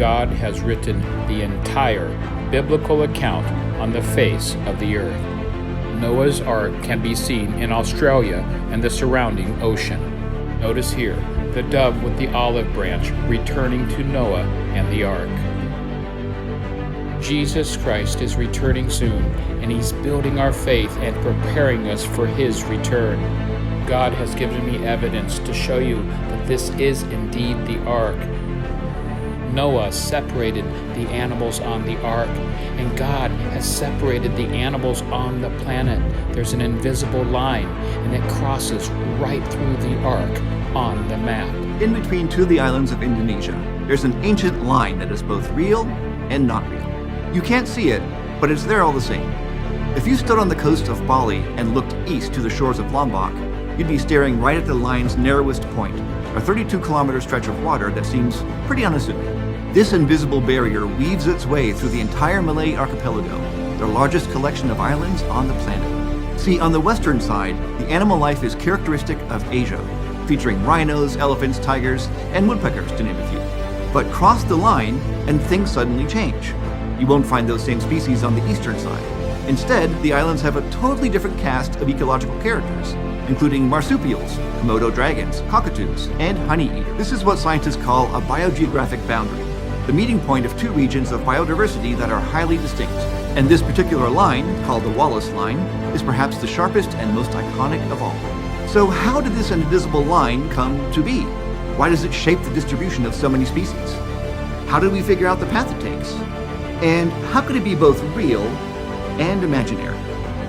God has written the entire biblical account on the face of the earth. Noah's Ark can be seen in Australia and the surrounding ocean. Notice here the dove with the olive branch returning to Noah and the ark. Jesus Christ is returning soon, and He's building our faith and preparing us for His return. God has given me evidence to show you that this is indeed the ark. Noah separated the animals on the ark, and God has separated the animals on the planet. There's an invisible line, and it crosses right through the ark on the map. In between two of the islands of Indonesia, there's an ancient line that is both real and not real. You can't see it, but it's there all the same. If you stood on the coast of Bali and looked east to the shores of Lombok, you'd be staring right at the line's narrowest point, a 32-kilometer stretch of water that seems pretty unassuming. This invisible barrier weaves its way through the entire Malay archipelago, the largest collection of islands on the planet. See, on the western side, the animal life is characteristic of Asia, featuring rhinos, elephants, tigers, and woodpeckers, to name a few. But cross the line, and things suddenly change. You won't find those same species on the eastern side. Instead, the islands have a totally different cast of ecological characters, including marsupials, Komodo dragons, cockatoos, and honeyeaters. This is what scientists call a biogeographic boundary, the meeting point of two regions of biodiversity that are highly distinct. And this particular line, called the Wallace Line, is perhaps the sharpest and most iconic of all. So how did this invisible line come to be? Why does it shape the distribution of so many species? How did we figure out the path it takes? And how could it be both real and imaginary?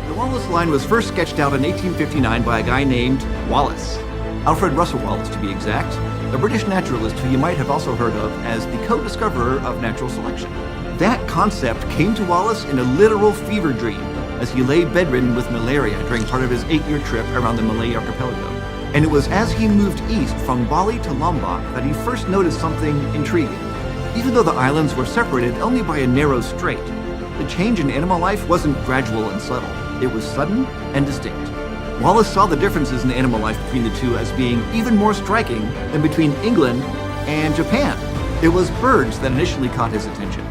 The Wallace Line was first sketched out in 1859 by a guy named Wallace. Alfred Russel Wallace, to be exact, a British naturalist who you might have also heard of as the co-discoverer of natural selection. That concept came to Wallace in a literal fever dream as he lay bedridden with malaria during part of his 8-year trip around the Malay archipelago. And it was as he moved east from Bali to Lombok that he first noticed something intriguing. Even though the islands were separated only by a narrow strait, the change in animal life wasn't gradual and subtle. It was sudden and distinct. Wallace saw the differences in animal life between the two as being even more striking than between England and Japan. It was birds that initially caught his attention.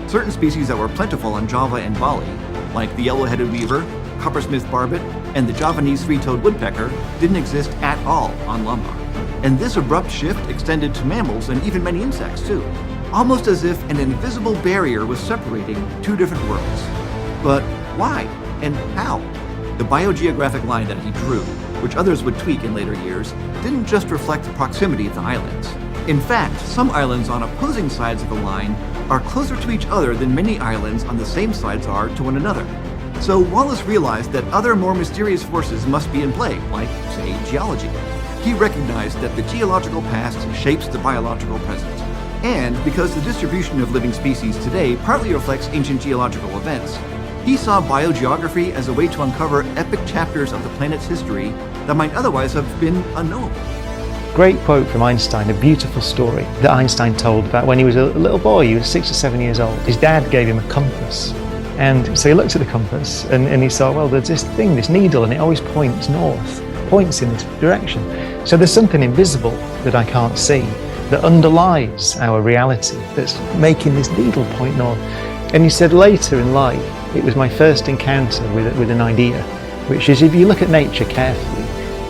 Certain species that were plentiful on Java and Bali, like the yellow-headed weaver, coppersmith barbet, and the Javanese three-toed woodpecker, didn't exist at all on Lombok. And this abrupt shift extended to mammals and even many insects too, almost as if an invisible barrier was separating two different worlds. But why and how? The biogeographic line that he drew, which others would tweak in later years, didn't just reflect the proximity of the islands. In fact, some islands on opposing sides of the line are closer to each other than many islands on the same sides are to one another. So Wallace realized that other more mysterious forces must be in play, like, say, geology. He recognized that the geological past shapes the biological present. And because the distribution of living species today partly reflects ancient geological events, he saw biogeography as a way to uncover epic chapters of the planet's history that might otherwise have been unknowable. Great quote from Einstein, a beautiful story that Einstein told about when he was a little boy. He was 6 or 7 years old. His dad gave him a compass. And so he looked at the compass and he saw, well, there's this thing, this needle, and it always points north, points in this direction. So there's something invisible that I can't see that underlies our reality that's making this needle point north. And he said later in life, it was my first encounter with an idea, which is if you look at nature carefully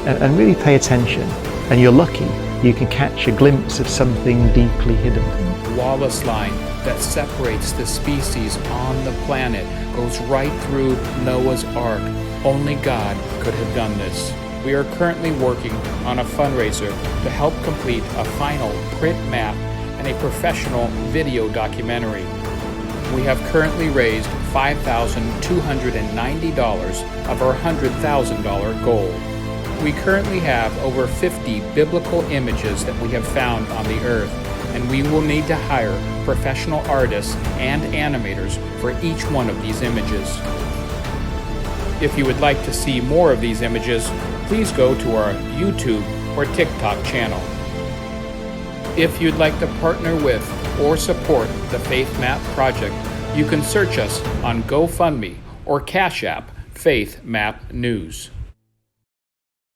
and really pay attention, and you're lucky, you can catch a glimpse of something deeply hidden. The Wallace Line that separates the species on the planet goes right through Noah's Ark. Only God could have done this. We are currently working on a fundraiser to help complete a final print map and a professional video documentary. We have currently raised $5,290 of our $100,000 goal. We currently have over 50 biblical images that we have found on the earth, and we will need to hire professional artists and animators for each one of these images. If you would like to see more of these images, please go to our YouTube or TikTok channel. If you'd like to partner with or support the Faith Map Project, you can search us on GoFundMe or Cash App Faith Map News.